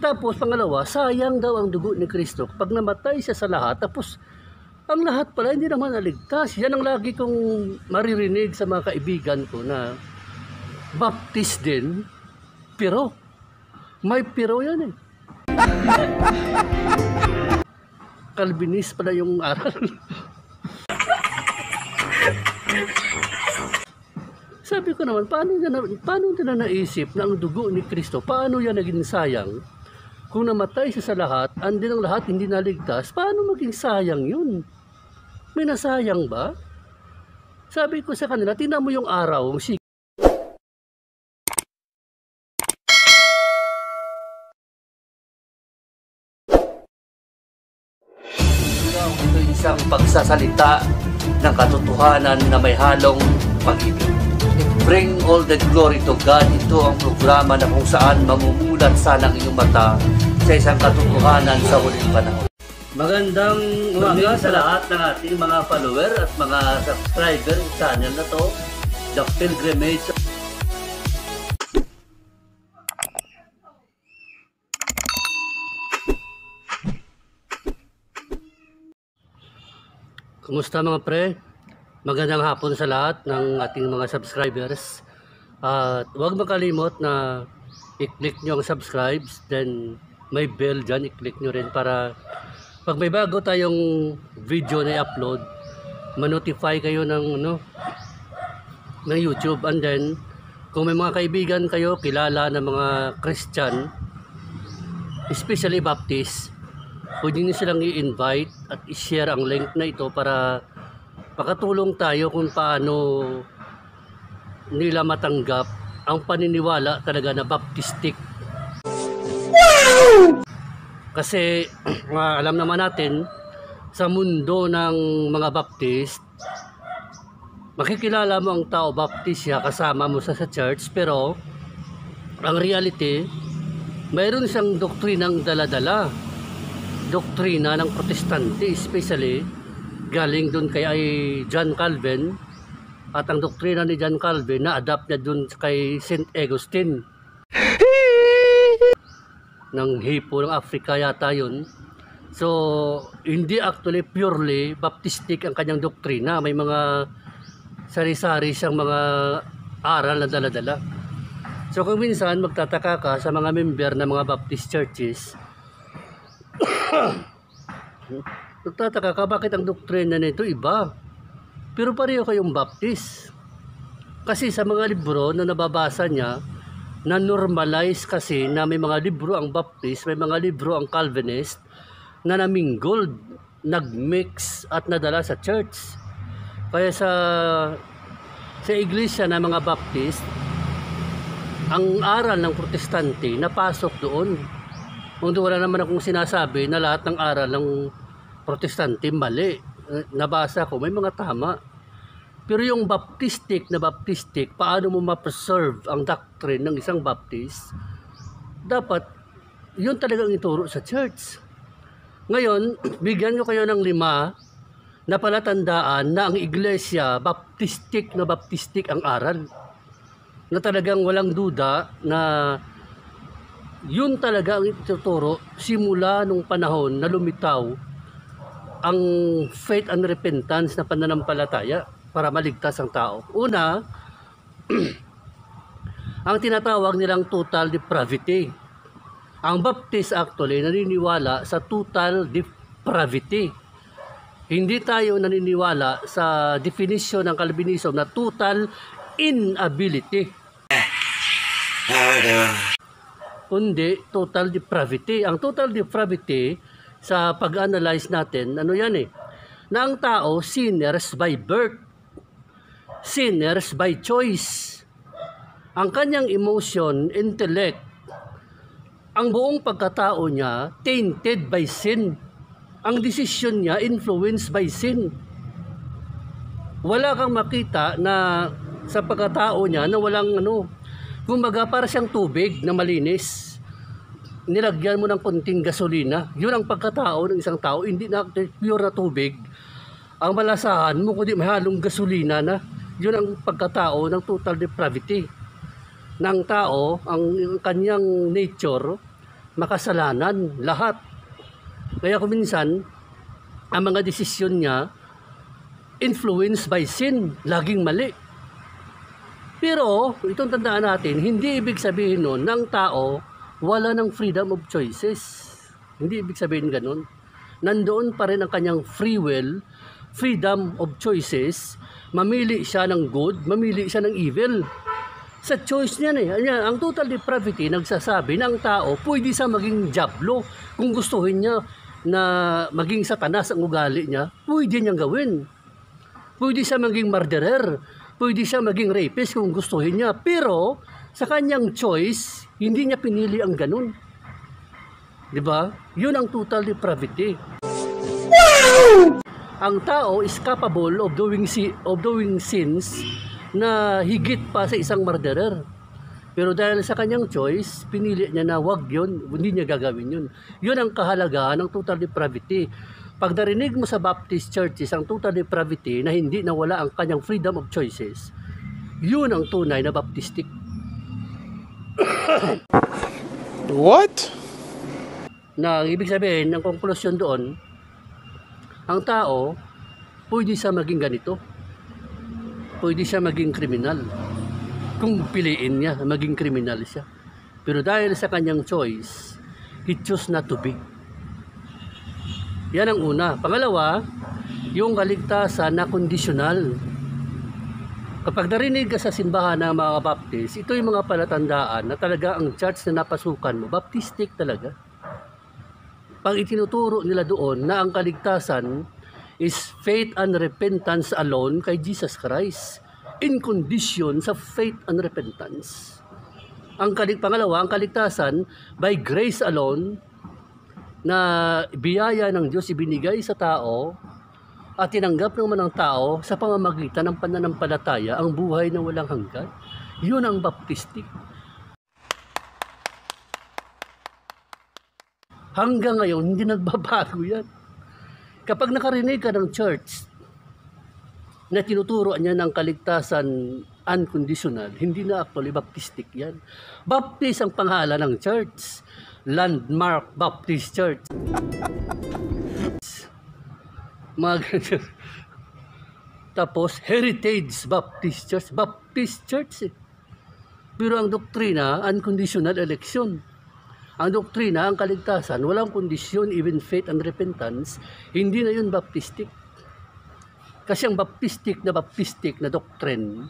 Tapos pangalawa, sayang daw ang dugo ni Kristo pag namatay siya sa lahat, tapos ang lahat pala hindi naman naligtas. Yan ang lagi kong maririnig sa mga kaibigan ko na baptist din, pero may pero yan eh. Calvinist pala yung aral. Sabi ko naman, paano nila naisip na ang dugo ni Kristo, paano yan naging sayang? Kung namatay siya sa lahat, andin ang lahat hindi naligtas, paano maging sayang yun? May nasayang ba? Sabi ko sa kanila, tingnan mo yung araw, ito isang pagsasalita ng katotohanan na may halong pag-ibig. Bring all the glory to God. Ito ang programa na kung saan mamumulat sana ang inyong mata sa isang katotohanan sa huling panahon. Magandang umaga sa lahat ng ating mga follower at mga subscriber sa channel na to, The Pilgrimage. Kumusta mga pre? Magandang hapon sa lahat ng ating mga subscribers. At huwag makalimot na i-click nyo ang subscribe, then may bell dyan, i-click nyo rin para pag may bago tayong video na i-upload, ma-notify kayo ng YouTube. And then, kung may mga kaibigan kayo, kilala na mga Christian, especially Baptist, pwede nyo silang i-invite at i-share ang link na ito para makatulong tayo kung paano nila matanggap ang paniniwala talaga na baptistic. Kasi alam naman natin sa mundo ng mga Baptist, makikilala mo ang tao Baptist siya kasama mo sa church, pero ang reality, mayroon siyang doktrinang dala-dala, doktrina ng Protestante, especially galing dun kay John Calvin, at ang doktrina ni John Calvin na adapt niya dun kay St. Augustine ng Hippo ng Africa yata yun. So hindi actually purely Baptistic ang kanyang doktrina, may mga sari-sari siyang mga aral na dala-dala. So kung minsan magtataka ka sa mga member ng mga Baptist churches, nagtataka ka bakit ang doktrina nito iba, pero pareho kayong Baptist. Kasi sa mga libro na nababasa niya, na normalize kasi na may mga libro ang Baptist, may mga libro ang Calvinist na namingold, nagmix at nadala sa church. Kaya sa iglesia na mga Baptist, ang aral ng Protestante napasok doon. Kung wala naman akong sinasabi na lahat ng aral ng Protestante mali. Nabasa ko, may mga tama. Pero yung Baptistic, paano mo ma-preserve ang doctrine ng isang Baptist? Dapat, yun talagang ituro sa church. Ngayon, bigyan nyo kayo ng 5 na palatandaan na ang iglesia, Baptistic ang aral. Na talagang walang duda na yun talaga ang ituturo simula nung panahon na lumitaw ang faith and repentance na pananampalataya para maligtas ang tao. Una, ang tinatawag nilang total depravity. Ang Baptist actually naniniwala sa total depravity. Hindi tayo naniniwala sa definition ng Calvinism na total inability, kundi total depravity. Ang total depravity, sa pag-analyze natin, ano yan na ang tao sinners by birth, sinners by choice. Ang kanyang emotion, intellect, ang buong pagkatao niya tainted by sin. Ang desisyon niya influenced by sin. Wala kang makita na sa pagkatao niya na walang kumbaga para siyang tubig na malinis. Nilagyan mo ng konting gasolina, yun ang pagkatao ng isang tao, hindi na pure na tubig ang malasahan mo, kundi may halong gasolina na. Yun ang pagkatao ng total depravity ng tao. Ang kanyang nature makasalanan, lahat. Kaya kung minsan, ang mga desisyon niya, influenced by sin, laging mali. Pero, itong tandaan natin, hindi ibig sabihin nun, ng tao, wala ng freedom of choices. Hindi ibig sabihin ganun. Nandoon pa rin ang kanyang free will, freedom of choices, mamili siya ng good, mamili siya ng evil. Sa choice niya ang total depravity nagsasabi ng tao, pwede siya maging diablo. Kung gustuhin niya na maging satanas ang ugali niya, pwede niyang gawin. Pwede siya maging murderer, pwede siya maging rapist kung gustuhin niya. Pero sa kanyang choice, hindi niya pinili ang ganun. Diba? Yun ang total depravity. Ang tao is capable of doing sins na higit pa sa isang murderer. Pero dahil sa kanyang choice, pinili niya na wag yun, hindi niya gagawin yun. Yun ang kahalagahan ng total depravity. Pag narinig mo sa Baptist churches ang total depravity na hindi nawala ang kanyang freedom of choices, yun ang tunay na Baptistic. What? Na ibig sabihin, ang konklusyon doon, ang tao, pwede siya maging ganito. Pwede siya maging kriminal. Kung piliin niya, maging kriminal siya. Pero dahil sa kanyang choice, he chose not to be. Yan ang una. Pangalawa, yung kaligtasan na conditional. Kapag narinig ka sa simbahan ng mga Baptist, ito yung mga palatandaan na talaga ang church na napasukan mo, Baptistic talaga. Pag itinuturo nila doon na ang kaligtasan is faith and repentance alone kay Jesus Christ, in condition sa faith and repentance. Pangalawa, ang kaligtasan by grace alone, na biyaya ng Diyos ibinigay sa tao at tinanggap naman ng tao sa pamamagitan ng pananampalataya ang buhay na walang hanggan. Yun ang Baptistic. Hanggang ngayon, hindi nagbabago yan. Kapag nakarinig ka ng church na tinuturo niya ng kaligtasan unconditional, hindi na actually Baptistic yan. Baptist ang pangalan ng church. Landmark Baptist Church. Tapos Heritage Baptist Church. Baptist Church. Pero ang doktrina, unconditional election. Ang doktrina, ang kaligtasan, walang kondisyon, even faith and repentance, hindi na yun Baptistic. Kasi ang Baptistic na doctrine,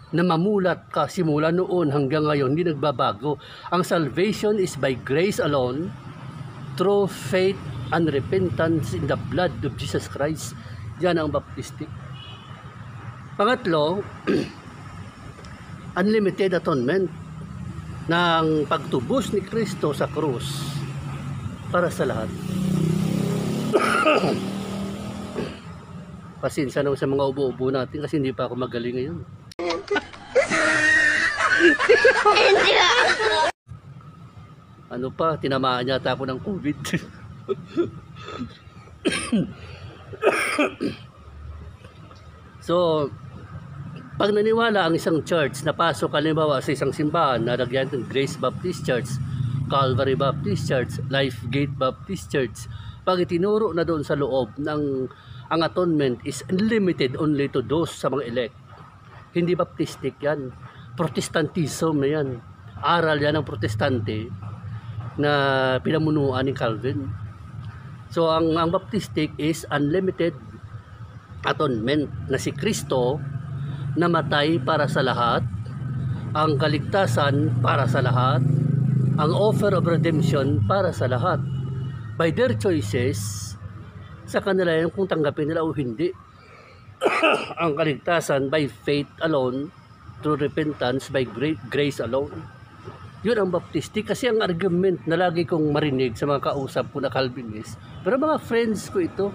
na mamulat ka simula noon hanggang ngayon, hindi nagbabago. Ang salvation is by grace alone, through faith and repentance in the blood of Jesus Christ. Yan ang Baptistic. Pangatlo, unlimited atonement ng pagtubos ni Kristo sa krus para sa lahat. Pasensya na sa mga ubo-ubo natin kasi hindi pa ako magaling ngayon. Ano pa, tinamaan yata ako ng COVID. So, pag naniwala ang isang church na pasok halimbawa sa isang simbahan na lagyan ng Grace Baptist Church, Calvary Baptist Church, Life Gate Baptist Church, pag itinuro na doon sa loob ng ang atonement is unlimited only to those sa mga elect. Hindi Baptistic yan. Protestantism na yan. Aral yan ng protestante na pinamunuan ni Calvin. So ang Baptistic is unlimited atonement na si Kristo namatay para sa lahat, ang kaligtasan para sa lahat, ang offer of redemption para sa lahat. By their choices, sa kanila yan kung tanggapin nila o hindi. Ang kaligtasan by faith alone, through repentance, by grace alone. Yun ang Baptistic. Kasi ang argument na lagi kong marinig sa mga kausap ko na Calvinist, pero mga friends ko ito,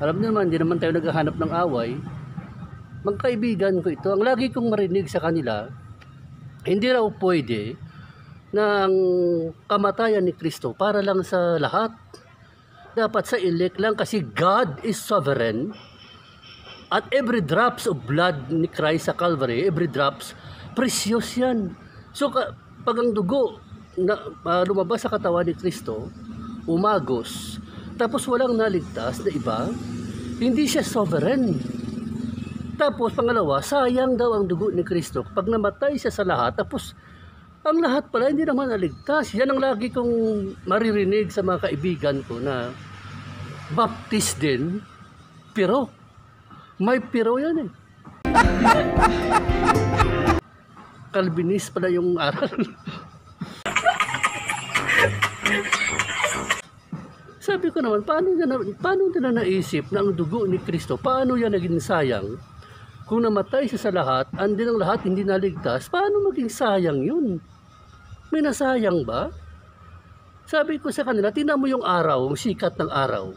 alam niyo naman, hindi naman tayo naghahanap ng away. Magkaibigan ko ito, ang lagi kong marinig sa kanila, hindi raw pwede na ang kamatayan ni Kristo para lang sa lahat. Dapat sa elect lang kasi God is sovereign. At every drops of blood ni Christ sa Calvary, every drops, precious yan. So pag ang dugo lumabas sa katawan ni Kristo, umagos, tapos walang naligtas na iba, hindi siya sovereign. Tapos pangalawa, sayang daw ang dugo ni Kristo pag namatay siya sa lahat, tapos ang lahat pala hindi naman naligtas. Yan ang lagi kong maririnig sa mga kaibigan ko na baptist din, pero may pero yan eh. Calvinist pala yung aral. Sabi ko naman, paano nila naisip na ang dugo ni Kristo, paano yan naging sayang? Kung namatay siya sa lahat, andin ang lahat hindi naligtas, paano maging sayang yun? May nasayang ba? Sabi ko sa kanila, tingnan mo yung araw, ang sikat ng araw.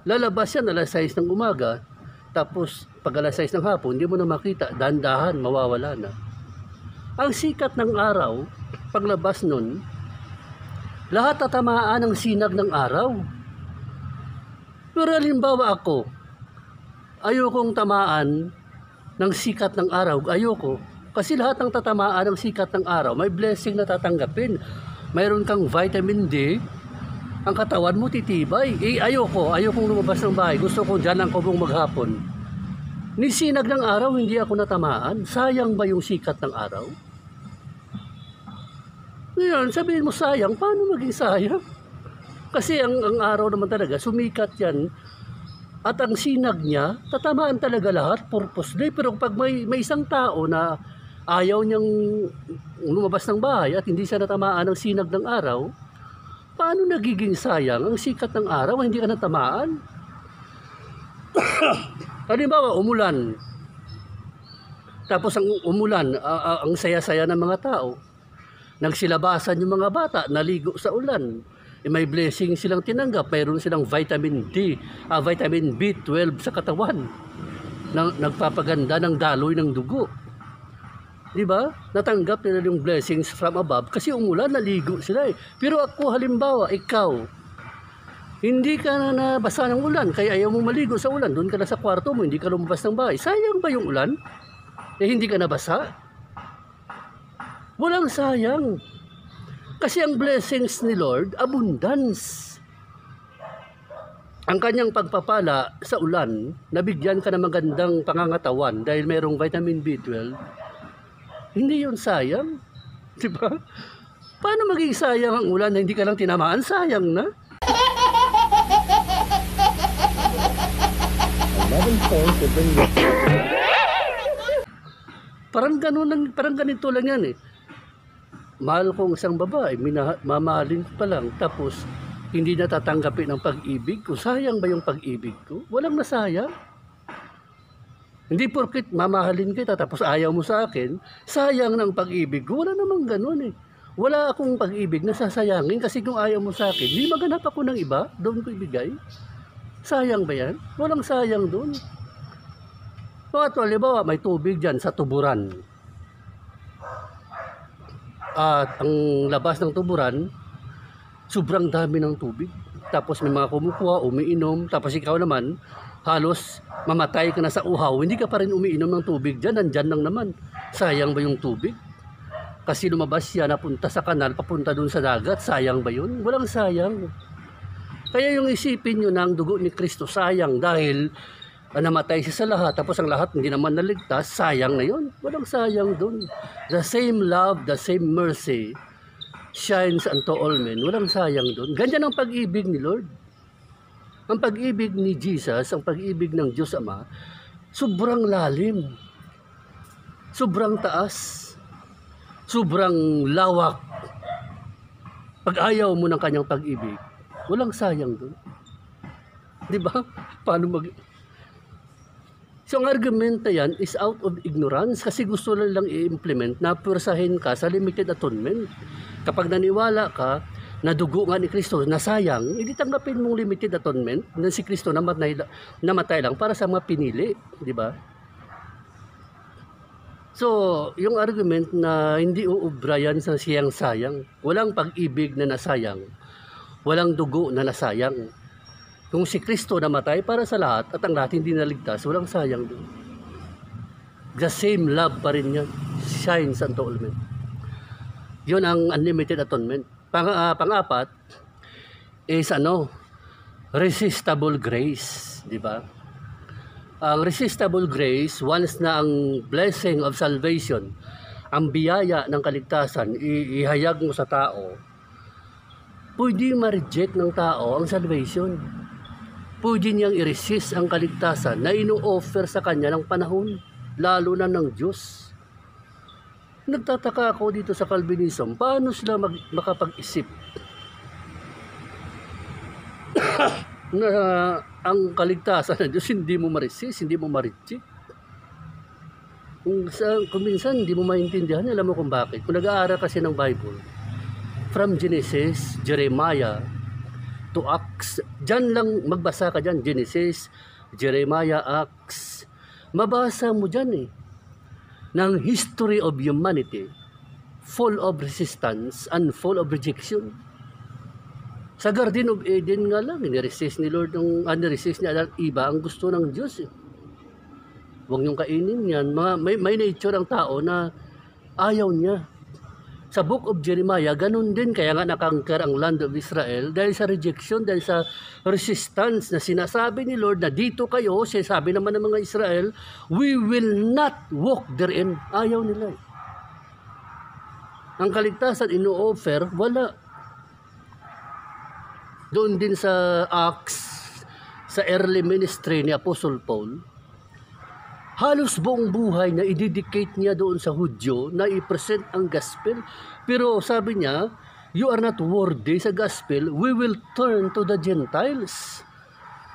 Lalabas yan alas 6 ng umaga, tapos pag alas 6 ng hapon, hindi mo na makita, dahan-dahan, mawawala na. Ang sikat ng araw, paglabas nun, lahat tatamaan ng sinag ng araw. Pero halimbawa ako, ayokong tamaan ng sikat ng araw, ayoko. Kasi lahat ng tatamaan ng sikat ng araw, may blessing na tatanggapin. Mayroon kang vitamin D, ang katawan mo titibay. Ayokong lumabas ng bahay, gusto ko dyan lang kubong maghapon. Ni sinag ng araw, hindi ako natamaan. Sayang ba yung sikat ng araw? Ngayon, sabihin mo sayang, paano maging sayang? Kasi ang araw naman talaga, sumikat yan. At ang sinag niya, tatamaan talaga lahat, purposely. Pero pag may isang tao na ayaw niyang lumabas ng bahay at hindi siya natamaan ng sinag ng araw, paano nagiging sayang ang sikat ng araw, hindi ka natamaan? Halimbawa, umulan. Tapos ang umulan, ang saya-saya ng mga tao. Nagsilabasan yung mga bata, naligo sa ulan. May blessing silang tinanggap, mayroon silang vitamin D, vitamin B12 sa katawan. Nagpapaganda ng daloy ng dugo. Di ba? Natanggap nila yung blessings from above kasi umulan, naligo sila eh. Pero ako halimbawa, ikaw, hindi ka na nabasa ng ulan, kaya ayaw mong maligo sa ulan, doon ka na sa kwarto mo, hindi ka lumabas ng bahay. Sayang ba yung ulan? Eh hindi ka nabasa? Walang sayang. Kasi ang blessings ni Lord, abundance. Ang kanyang pagpapala sa ulan, nabigyan ka ng magandang pangangatawan dahil mayroong vitamin B12, hindi yun sayang. Diba? Paano maging sayang ang ulan na hindi ka lang tinamaan? Sayang na. Parang ganito lang yan eh. Mahal kong isang babae, mamahalin ko pa lang, tapos hindi natatanggapin ang pag-ibig ko. Sayang ba yung pag-ibig ko? Walang nasayang. Hindi porket mamahalin kita tapos ayaw mo sa akin, sayang ng pag-ibig ko. Wala namang ganun eh. Wala akong pag-ibig na sasayangin kasi kung ayaw mo sa akin, hindi maghanap ako ng iba, doon ko ibigay. Sayang ba yan? Walang sayang doon. At halimbawa, may tubig dyan sa tuburan. At ang labas ng tuburan, sobrang dami ng tubig. Tapos may mga kumukuha, umiinom. Tapos ikaw naman, halos mamatay ka na sa uhaw. Hindi ka pa rin umiinom ng tubig dyan. Nandyan lang naman. Sayang ba yung tubig? Kasi lumabas siya, napunta sa kanal, papunta dun sa dagat. Sayang ba yun? Walang sayang. Kaya yung isipin nyo na ang dugo ni Kristo, sayang dahil namatay siya sa lahat, tapos ang lahat hindi naman naligtas, sayang na yun. Walang sayang dun. The same love, the same mercy shines unto all men. Walang sayang dun. Ganyan ang pag-ibig ni Lord. Ang pag-ibig ni Jesus, ang pag-ibig ng Diyos Ama, sobrang lalim, sobrang taas, sobrang lawak. Pag ayaw mo ng kanyang pag-ibig, walang sayang dun. Di ba? Paano So ang argument na yan is out of ignorance kasi gusto lang i-implement na pursahin ka sa limited atonement. Kapag naniwala ka na dugo nga ni Kristo na sayang, hindi tanggapin mong limited atonement na si Kristo namatay lang para sa mga pinili, di ba? So, yung argument na hindi uubra yan sa siyang sayang, walang pag-ibig na nasayang, walang dugo na nasayang. Kung si Kristo namatay para sa lahat at ang lahat hindi naligtas, walang sayang doon. The same love pa rin yan. Shines unto all men. Yun ang unlimited atonement. Pang-apat is resistible grace, di ba? Ang resistible grace, once na ang blessing of salvation, ang biyaya ng kaligtasan, ihayag mo sa tao, pwede ma-reject ng tao ang salvation. Pwede niyang i-resist ang kaligtasan na ino-offer sa kanya ng panahon, lalo na ng Diyos. Nagtataka ako dito sa Calvinism, paano sila makapag-isip na ang kaligtasan ng Diyos hindi mo ma-resist, hindi mo ma-reject. Kung minsan hindi mo maintindihan, alam mo kung bakit. Kung nag-aaral kasi ng Bible, from Genesis, Jeremiah, to Acts, dyan lang magbasa ka dyan, Genesis, Jeremiah, Acts. Mabasa mo dyan ng history of humanity, full of resistance and full of rejection. Sa Garden of Eden nga lang, niresist ni Lord, niresist ni Adam, iba ang gusto ng Diyos. Huwag niyong kainin yan. May nature ang tao na ayaw niya. Sa Book of Jeremiah, ganun din. Kaya nga nakangker ang land of Israel dahil sa rejection, dahil sa resistance na sinasabi ni Lord na dito kayo, sabi naman ng mga Israel, we will not walk therein. Ayaw nila. Ang kaligtasan ino-offer, wala. Doon din sa Acts, sa early ministry ni Apostle Paul, halos buong buhay na i-dedicate niya doon sa Hudyo na i-present ang gospel. Pero sabi niya, you are not worthy sa gospel, we will turn to the Gentiles.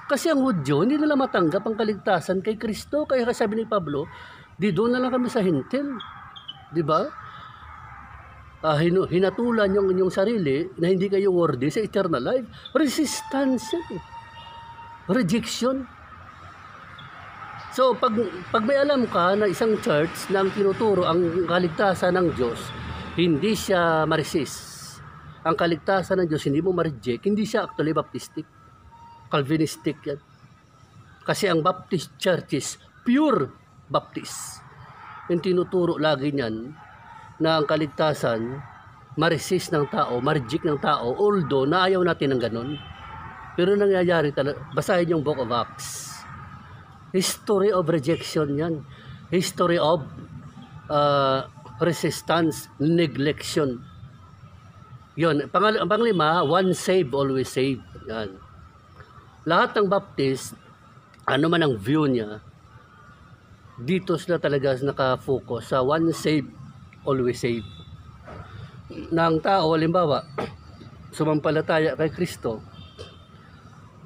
Kasi ang Hudyo, hindi nila matanggap ang kaligtasan kay Kristo. Kaya sabi ni Pablo, di doon na lang kami sa hintil. Di ba? Hinatulan yung inyong sarili na hindi kayo worthy sa eternal life. Resistance yan. Rejection. So, pag may alam ka na isang church na ang tinuturo ang kaligtasan ng Diyos, hindi siya ma-resist. Ang kaligtasan ng Diyos, hindi mo ma-reject. Hindi siya actually Baptistic. Calvinistic yan. Kasi ang Baptist Church is pure Baptist. Yung tinuturo lagi niyan, na ang kaligtasan, ma-resist ng tao, ma-reject ng tao, although naayaw natin ng ganun. Pero nangyayari talaga, basahin yung Book of Acts. History of rejection yan. History of resistance, neglection. Yun. Ang panglima, one save, always save. Yan. Lahat ng Baptist, ano man ang view niya, dito sila talaga nakafocus sa one save, always save. Nang tao, halimbawa, sumampalataya kay Kristo,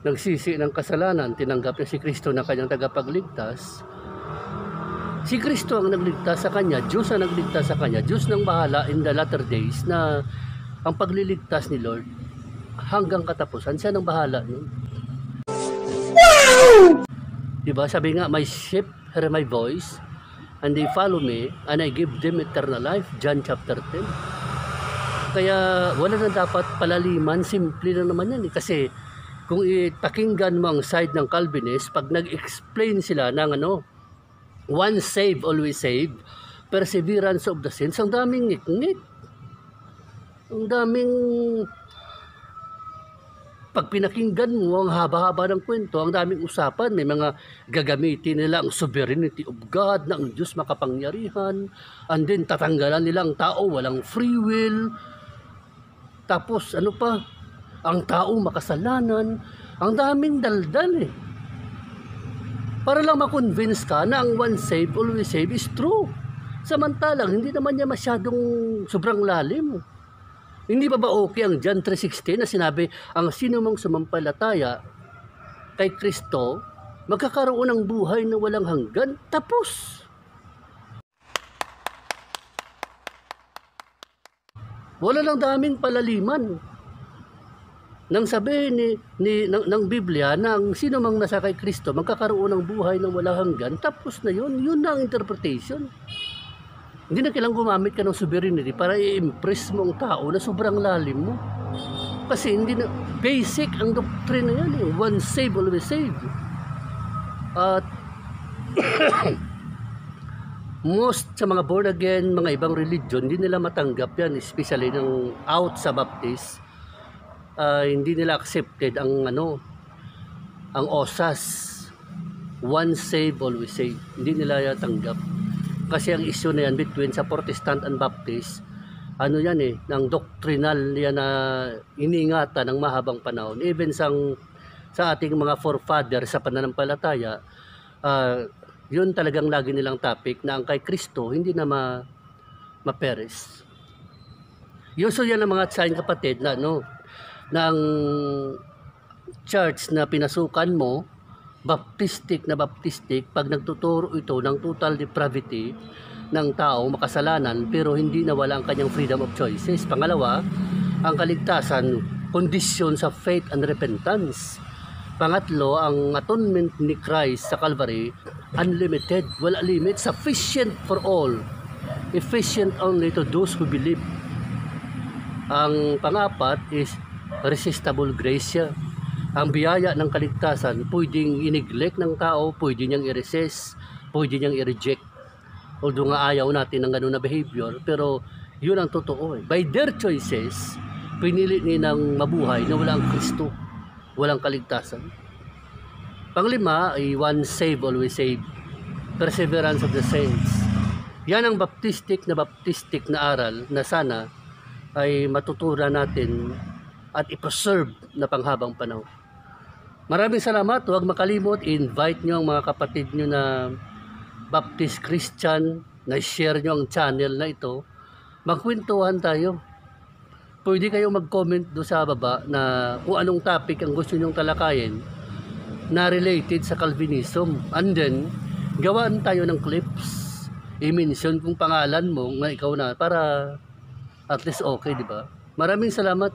nagsisi ng kasalanan, tinanggap niya si Kristo na kanyang tagapagligtas. Si Kristo ang nagligtas sa kanya, Diyos ang nagligtas sa kanya, Diyos nang bahala in the latter days na ang pagliligtas ni Lord hanggang katapusan, siya nang bahala nun. Diba? Sabi nga, my sheep hear my voice, and they follow me, and I give them eternal life. John chapter 10. Kaya wala na dapat palaliman, simple na naman yan. Kasi kung ipakinggan mo ang side ng Calvinist, pag nag-explain sila ng one save, always save, perseverance of the saints, ang daming ngit-ngit. Ang daming, pag pinakinggan mo, ang haba-haba ng kwento, ang daming usapan, may mga gagamitin nila ang sovereignty of God, na ang Diyos makapangyarihan, and then tatanggalan nila ang tao, walang free will. Tapos ano pa, ang tao makasalanan, ang daming daldal para lang makonvince ka na ang one save, always save is true. Samantalang, hindi naman niya masyadong sobrang lalim. Hindi ba okay ang John 3:16 na sinabi, ang sino mang sumampalataya kay Kristo, magkakaroon ng buhay na walang hanggan? Tapos. Wala lang daming palaliman. Nang sabihin ng Biblia na ang sino mang nasa kay Kristo, magkakaroon ng buhay na walang hanggan, tapos na yun. Yun na ang interpretation. Hindi na kailangang gumamit ka ng sovereignty para i-impress mo ang tao na sobrang lalim mo. Kasi hindi na, basic ang doctrine na yan. One save, always save. At Most sa mga born again, mga ibang religion, hindi nila matanggap yan, especially ng out sa Baptist. Hindi nila accepted ang ang OSAS, once saved always saved. Hindi nila yan tanggap kasi ang issue na yan between sa Protestant and Baptist, yan ng doctrinal yan na iniingatan ng mahabang panahon. Even sa ating mga forefathers sa pananampalataya, yun talagang lagi nilang topic na ang kay Kristo hindi na maperes. Usually yan ang mga sign, kapatid, na ng church na pinasukan mo, baptistic, pag nagtuturo ito ng total depravity ng tao, makasalanan, pero hindi nawala ang kanyang freedom of choices. Pangalawa, ang kaligtasan, condition sa faith and repentance. Pangatlo, ang atonement ni Christ sa Calvary, unlimited, wala limit, sufficient for all, efficient only to those who believe. Ang pangapat is irresistible grace. Ang biyaya ng kaligtasan, pwedeng i-neglect ng tao, pwede niyang i-resist, pwede niyang i-reject. Although nga ayaw natin ng ganun na behavior, pero yun ang totoo. By their choices, pinili nilang mabuhay na walang Kristo, walang kaligtasan. Panglima ay once saved, always saved. Perseverance of the saints. Yan ang baptistic na aral na sana ay matutunan natin at i-preserve na panghabang panahon. Maraming salamat. Huwag makalimot, invite nyo ang mga kapatid nyo na Baptist Christian, na share nyo ang channel na ito. Magkwentuhan tayo. Pwede kayo mag-comment doon sa baba na kung anong topic ang gusto nyong talakayin na related sa Calvinism. And then, gawaan tayo ng clips. I-mention kung pangalan mo na ikaw na para at least okay, di ba? Maraming salamat.